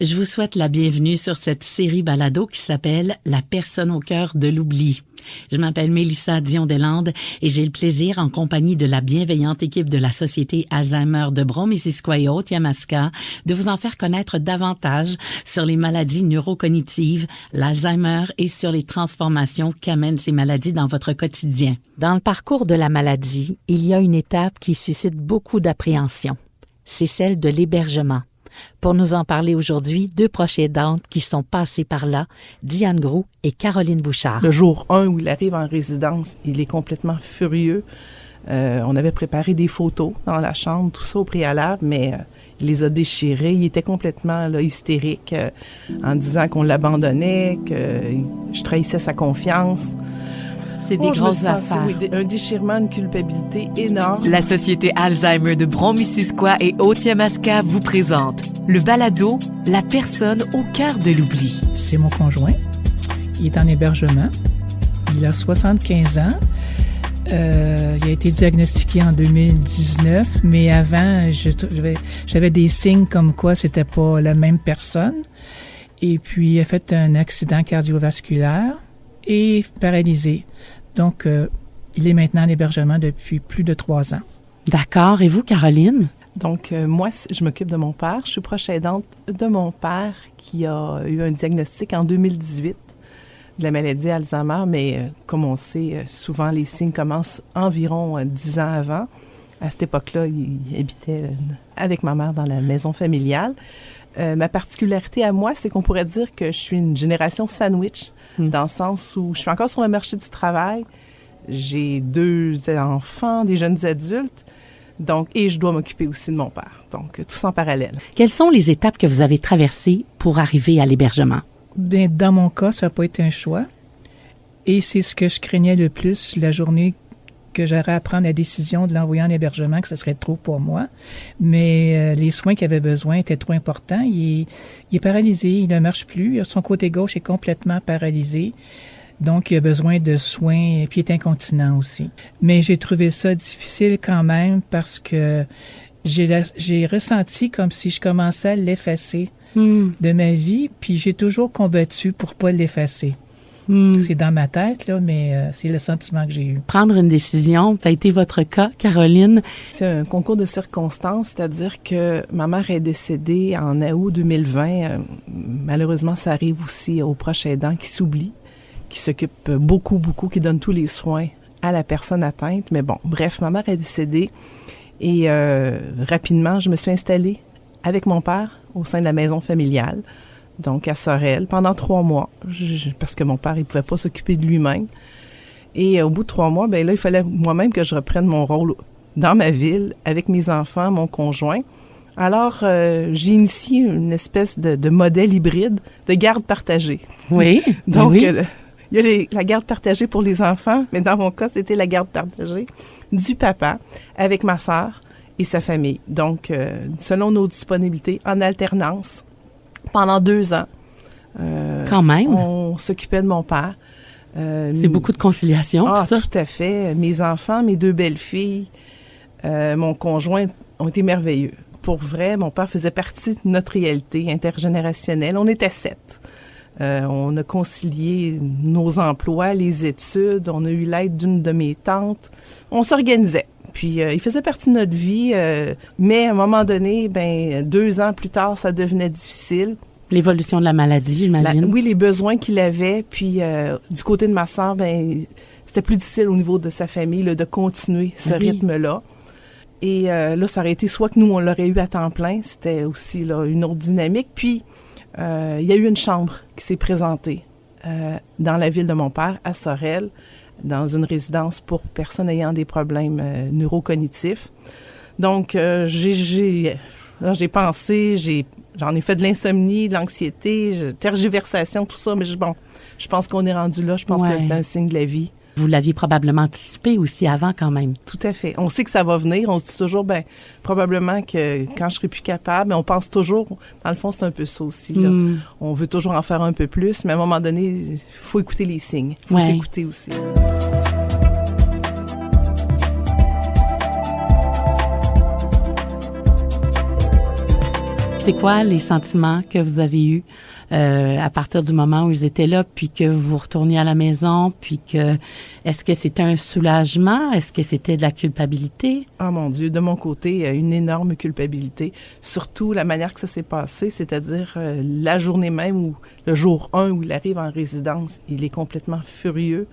Je vous souhaite la bienvenue sur cette série balado qui s'appelle « La personne au cœur de l'oubli ». Je m'appelle Mélissa Dion-Deslandes et j'ai le plaisir, en compagnie de la bienveillante équipe de la Société Alzheimer de Brome-Missisquoi et Haute-Yamaska, de vous en faire connaître davantage sur les maladies neurocognitives, l'Alzheimer et sur les transformations qu'amènent ces maladies dans votre quotidien. Dans le parcours de la maladie, il y a une étape qui suscite beaucoup d'appréhension. C'est celle de l'hébergement. Pour nous en parler aujourd'hui, deux proches aidantes qui sont passées par là, Diane Groux et Caroline Bouchard. Le jour 1 où il arrive en résidence, il est complètement furieux. On avait préparé des photos dans la chambre, tout ça au préalable, mais il les a déchirées. Il était complètement hystérique en disant qu'on l'abandonnait, que je trahissais sa confiance. C'est des grosses affaires. Oui, un déchirement, une culpabilité énorme. La Société Alzheimer de Brome-Missisquoi et Haute-Yamaska vous présente le balado « La personne au cœur de l'oubli ». C'est mon conjoint. Il est en hébergement. Il a 75 ans. Il a été diagnostiqué en 2019, mais avant, j'avais des signes comme quoi c'était pas la même personne. Et puis, il a fait un accident cardiovasculaire et paralysé. Donc, il est maintenant en hébergement depuis plus de 3 ans. D'accord. Et vous, Caroline? Donc, moi, je m'occupe de mon père. Je suis proche aidante de mon père qui a eu un diagnostic en 2018 de la maladie Alzheimer, mais comme on sait, souvent les signes commencent environ 10 ans avant. À cette époque-là, il habitait avec ma mère dans la maison familiale. Ma particularité à moi, c'est qu'on pourrait dire que je suis une génération sandwich, dans le sens où je suis encore sur le marché du travail, j'ai 2 enfants, des jeunes adultes, donc, et je dois m'occuper aussi de mon père. Donc, tout ça en parallèle. Quelles sont les étapes que vous avez traversées pour arriver à l'hébergement? Bien, dans mon cas, ça n'a pas été un choix. Et c'est ce que je craignais le plus, la journée que j'aurais à prendre la décision de l'envoyer en hébergement, que ce serait trop pour moi. Mais les soins qu'il avait besoin étaient trop importants. Il est paralysé, il ne marche plus. Son côté gauche est complètement paralysé. Donc, il a besoin de soins, puis il est incontinent aussi. Mais j'ai trouvé ça difficile quand même parce que j'ai ressenti comme si je commençais à l'effacer de ma vie, puis j'ai toujours combattu pour pas l'effacer. C'est dans ma tête, là, mais c'est le sentiment que j'ai eu. Prendre une décision, ça a été votre cas, Caroline? C'est un concours de circonstances, c'est-à-dire que ma mère est décédée en août 2020. Malheureusement, ça arrive aussi aux proches aidants qui s'oublient, qui s'occupent beaucoup, qui donnent tous les soins à la personne atteinte. Mais bon, bref, ma mère est décédée et rapidement, je me suis installée avec mon père au sein de la maison familiale. Donc, à Sorel, pendant 3 mois, parce que mon père, il pouvait pas s'occuper de lui-même. Et au bout de 3 mois, ben là, il fallait moi-même que je reprenne mon rôle dans ma ville, avec mes enfants, mon conjoint. Alors, j'ai initié une espèce de modèle hybride de garde partagée. Oui. Donc, oui. Il y a la garde partagée pour les enfants, mais dans mon cas, c'était la garde partagée du papa avec ma sœur et sa famille. Donc, selon nos disponibilités, en alternance, pendant 2 ans. Quand même. On s'occupait de mon père. C'est beaucoup de conciliation, tout ça. Tout à fait. Mes enfants, mes 2 belles-filles, mon conjoint ont été merveilleux. Pour vrai, mon père faisait partie de notre réalité intergénérationnelle. On était 7. On a concilié nos emplois, les études. On a eu l'aide d'une de mes tantes. On s'organisait. Puis, il faisait partie de notre vie, mais à un moment donné, 2 ans plus tard, ça devenait difficile. L'évolution de la maladie, j'imagine. Oui, les besoins qu'il avait. Puis, du côté de ma sœur, c'était plus difficile au niveau de sa famille de continuer ce rythme-là. Et là, ça aurait été soit que nous, on l'aurait eu à temps plein. C'était aussi là, une autre dynamique. Puis, il y a eu une chambre qui s'est présentée dans la ville de mon père, à Sorel, dans une résidence pour personnes ayant des problèmes neurocognitifs. Donc, j'ai pensé, j'en ai fait de l'insomnie, de l'anxiété, tergiversation, tout ça, mais je pense qu'on est rendu là. Je pense que c'est un signe de la vie. Vous l'aviez probablement anticipé aussi avant quand même. Tout à fait. On sait que ça va venir. On se dit toujours, probablement que quand je serai plus capable, on pense toujours, dans le fond, c'est un peu ça aussi. Là. On veut toujours en faire un peu plus, mais à un moment donné, il faut écouter les signes. Il faut s'écouter aussi. C'est quoi les sentiments que vous avez eus à partir du moment où ils étaient là, puis que vous retourniez à la maison, puis que... Est-ce que c'était un soulagement? Est-ce que c'était de la culpabilité? Ah mon Dieu, de mon côté, une énorme culpabilité. Surtout la manière que ça s'est passé, c'est-à-dire la journée même ou le jour 1 où il arrive en résidence, il est complètement furieux.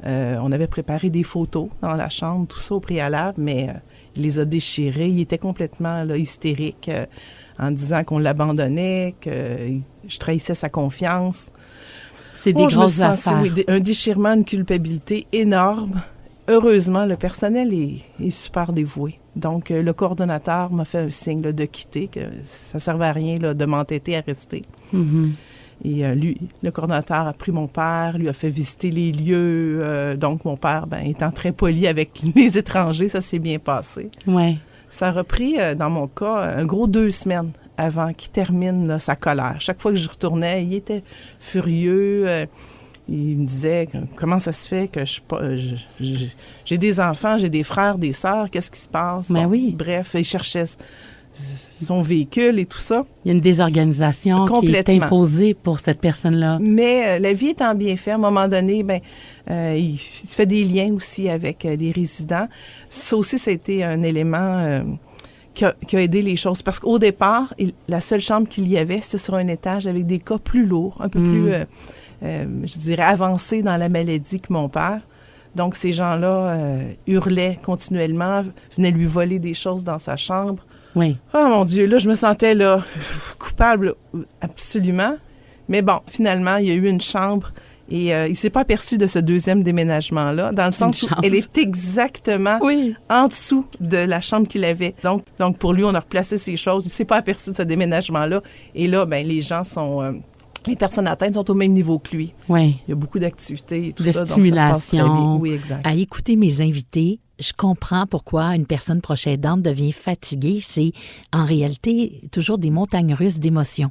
On avait préparé des photos dans la chambre, tout ça au préalable, mais il les a déchirées. Il était complètement là, hystérique en disant qu'on l'abandonnait, que je trahissais sa confiance. C'est des grosses je me sentis, affaires. oui, un déchirement, une culpabilité énorme. Heureusement, le personnel est super dévoué. Donc, le coordonnateur m'a fait un signe là, de quitter, que ça ne servait à rien là, de m'entêter à rester. Mm-hmm. Et lui, le coordonnateur a pris mon père, lui a fait visiter les lieux. Donc, mon père, étant très poli avec les étrangers, ça s'est bien passé. Ouais. Ça a repris, dans mon cas, un gros 2 semaines avant qu'il termine là, sa colère. Chaque fois que je retournais, il était furieux. Il me disait comment ça se fait que j'ai des enfants, j'ai des frères, des sœurs, qu'est-ce qui se passe? Ben oui. Bref, il cherchait son véhicule et tout ça. Il y a une désorganisation qui est imposée pour cette personne-là. Mais la vie étant bien faite, à un moment donné, il se fait des liens aussi avec les résidents. Ça aussi, ça a été un élément qui a aidé les choses. Parce qu'au départ, la seule chambre qu'il y avait, c'était sur un étage avec des cas plus lourds, un peu plus, je dirais, avancés dans la maladie que mon père. Donc, ces gens-là hurlaient continuellement, venaient lui voler des choses dans sa chambre. Oui. Oh mon Dieu, là, je me sentais là coupable, absolument. Mais bon, finalement, il y a eu une chambre et il ne s'est pas aperçu de ce deuxième déménagement-là, dans le sens où elle est exactement en dessous de la chambre qu'il avait. Donc, pour lui, on a replacé ses choses. Il ne s'est pas aperçu de ce déménagement-là. Et là, les gens sont... les personnes atteintes sont au même niveau que lui. Oui. Il y a beaucoup d'activités et tout de ça. Stimulation. Donc, ça se passe très bien. Oui, exact. À écouter mes invités, je comprends pourquoi une personne proche aidante devient fatiguée. C'est en réalité toujours des montagnes russes d'émotions.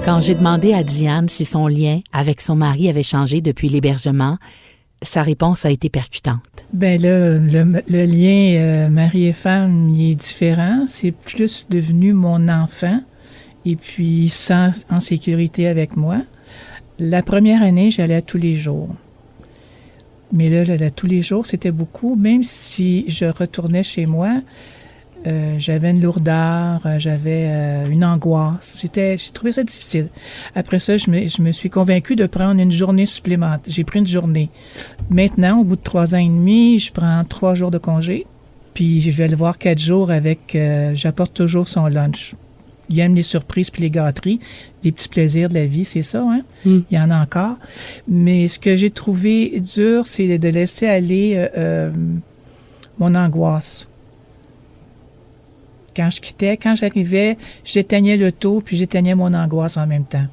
Quand j'ai demandé à Diane si son lien avec son mari avait changé depuis l'hébergement, sa réponse a été percutante. Bien là, le lien mari et femme, il est différent. C'est plus devenu mon enfant. Et puis, il se sent en sécurité avec moi. La première année, j'allais tous les jours. Mais là, tous les jours, c'était beaucoup. Même si je retournais chez moi, j'avais une lourdeur, j'avais une angoisse. J'ai trouvé ça difficile. Après ça, je me suis convaincue de prendre une journée supplémentaire. J'ai pris une journée. Maintenant, au bout de 3 ans et demi, je prends 3 jours de congé. Puis, je vais le voir 4 jours avec... j'apporte toujours son lunch. Il aime les surprises puis les gâteries, des petits plaisirs de la vie, c'est ça, hein? Il y en a encore. Mais ce que j'ai trouvé dur, c'est de laisser aller mon angoisse. Quand je quittais, quand j'arrivais, j'éteignais le taux puis j'éteignais mon angoisse en même temps.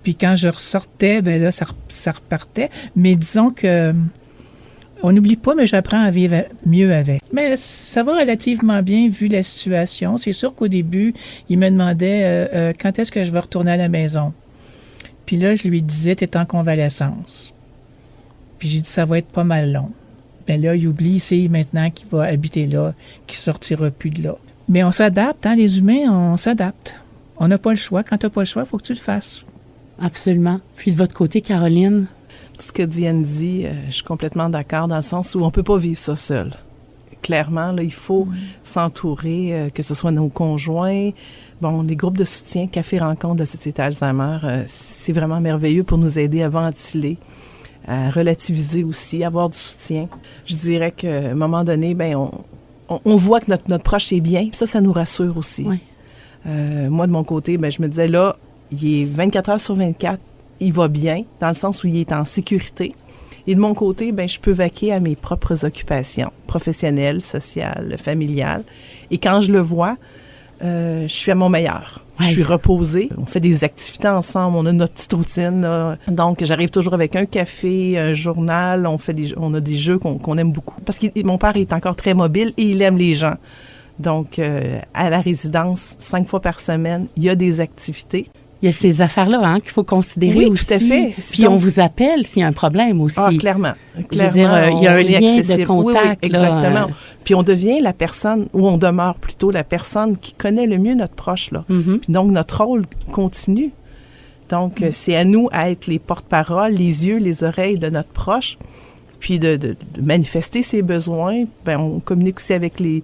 Puis quand je ressortais, bien là, ça repartait. Mais disons que... On n'oublie pas, mais j'apprends à vivre mieux avec. Mais ça va relativement bien vu la situation. C'est sûr qu'au début, il me demandait quand est-ce que je vais retourner à la maison. Puis là, je lui disais, t'es en convalescence. Puis j'ai dit, ça va être pas mal long. Bien là, il oublie, c'est maintenant qu'il va habiter là, qu'il sortira plus de là. Mais on s'adapte, hein, les humains, on s'adapte. On n'a pas le choix. Quand t'as pas le choix, il faut que tu le fasses. Absolument. Puis de votre côté, Caroline? Ce que Diane dit, je suis complètement d'accord dans le sens où on ne peut pas vivre ça seul. Clairement, là, il faut s'entourer, que ce soit nos conjoints. Bon, les groupes de soutien, Café Rencontre de la Société Alzheimer, c'est vraiment merveilleux pour nous aider à ventiler, à relativiser aussi, à avoir du soutien. Je dirais qu'à un moment donné, on voit que notre proche est bien, puis ça nous rassure aussi. Oui. Moi, de mon côté, je me disais, là, il est 24 heures sur 24, il va bien, dans le sens où il est en sécurité. Et de mon côté, je peux vaquer à mes propres occupations, professionnelles, sociales, familiales. Et quand je le vois, je suis à mon meilleur. Ouais. Je suis reposée. On fait des activités ensemble, on a notre petite routine, là. Donc, j'arrive toujours avec un café, un journal, on a des jeux qu'on aime beaucoup. Parce que mon père est encore très mobile et il aime les gens. Donc, à la résidence, 5 fois par semaine, il y a des activités. Il y a ces affaires-là hein, qu'il faut considérer Oui, aussi. tout à fait. Puis Donc, on vous appelle s'il y a un problème aussi. Ah, clairement. Je veux dire, il y a un lien de contact. Oui, exactement. Puis on devient la personne, ou on demeure plutôt la personne qui connaît le mieux notre proche. Là. Mhm. Puis donc, notre rôle continue. Donc, c'est à nous à être les porte-paroles, les yeux, les oreilles de notre proche, puis de manifester ses besoins. Bien, on communique aussi avec les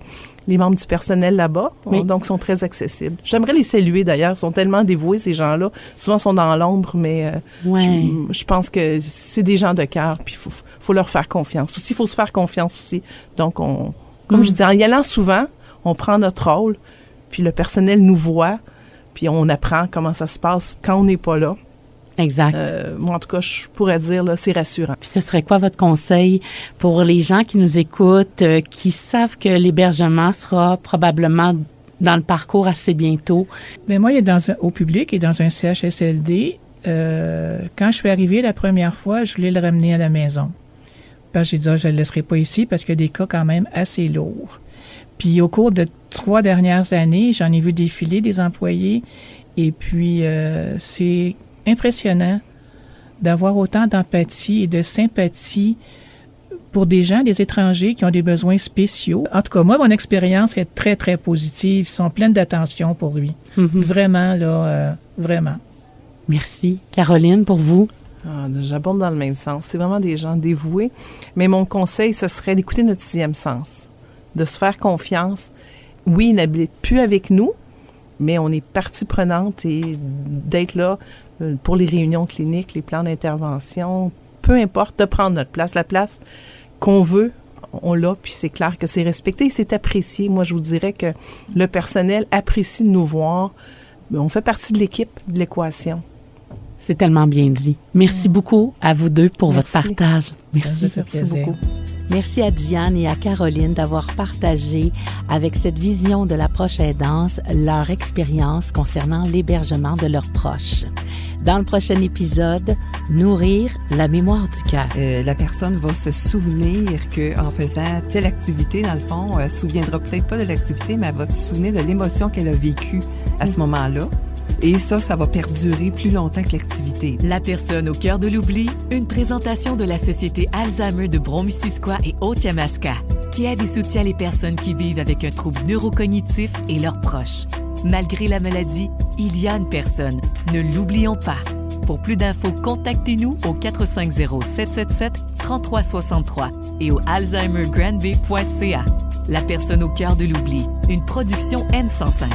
membres du personnel là-bas, Oui. donc sont très accessibles. J'aimerais les saluer d'ailleurs, ils sont tellement dévoués ces gens-là. Souvent, ils sont dans l'ombre, mais Ouais. je pense que c'est des gens de cœur, puis il faut leur faire confiance. Aussi, il faut se faire confiance aussi. Donc, comme je dis, en y allant souvent, on prend notre rôle, puis le personnel nous voit, puis on apprend comment ça se passe quand on n'est pas là. Exact. Moi, en tout cas, je pourrais dire, là, c'est rassurant. Puis ce serait quoi votre conseil pour les gens qui nous écoutent, qui savent que l'hébergement sera probablement dans le parcours assez bientôt? Mais moi, au public et dans un CHSLD, quand je suis arrivée la première fois, je voulais le ramener à la maison. Parce que j'ai dit, je ne le laisserai pas ici parce qu'il y a des cas quand même assez lourds. Puis au cours de 3 dernières années, j'en ai vu défiler des employés et puis c'est impressionnant d'avoir autant d'empathie et de sympathie pour des gens, des étrangers qui ont des besoins spéciaux. En tout cas, moi, mon expérience est très, très positive. Ils sont pleins d'attention pour lui. Vraiment, là, vraiment. Merci. Caroline, pour vous? Ah, j'abonde dans le même sens. C'est vraiment des gens dévoués. Mais mon conseil, ce serait d'écouter notre 6e sens, de se faire confiance. Oui, il n'habite plus avec nous, mais on est partie prenante et d'être là pour les réunions cliniques, les plans d'intervention, peu importe, de prendre notre place. La place qu'on veut, on l'a, puis c'est clair que c'est respecté et c'est apprécié. Moi, je vous dirais que le personnel apprécie de nous voir. On fait partie de l'équipe, de l'équation. C'est tellement bien dit. Merci beaucoup à vous deux pour Merci. votre partage. Merci. Merci beaucoup. Merci à Diane et à Caroline d'avoir partagé avec cette vision de la proche aidance leur expérience concernant l'hébergement de leurs proches. Dans le prochain épisode, nourrir la mémoire du cœur. La personne va se souvenir qu'en faisant telle activité, dans le fond, elle ne se souviendra peut-être pas de l'activité, mais elle va se souvenir de l'émotion qu'elle a vécue à ce moment-là. Et ça va perdurer plus longtemps que l'activité. La personne au cœur de l'oubli, une présentation de la Société Alzheimer de Brome-Missisquoi et Haute-Yamaska, qui aide et soutient les personnes qui vivent avec un trouble neurocognitif et leurs proches. Malgré la maladie, il y a une personne. Ne l'oublions pas. Pour plus d'infos, contactez-nous au 450-777-3363 et au alzheimergrandbay.ca. La personne au cœur de l'oubli, une production M105.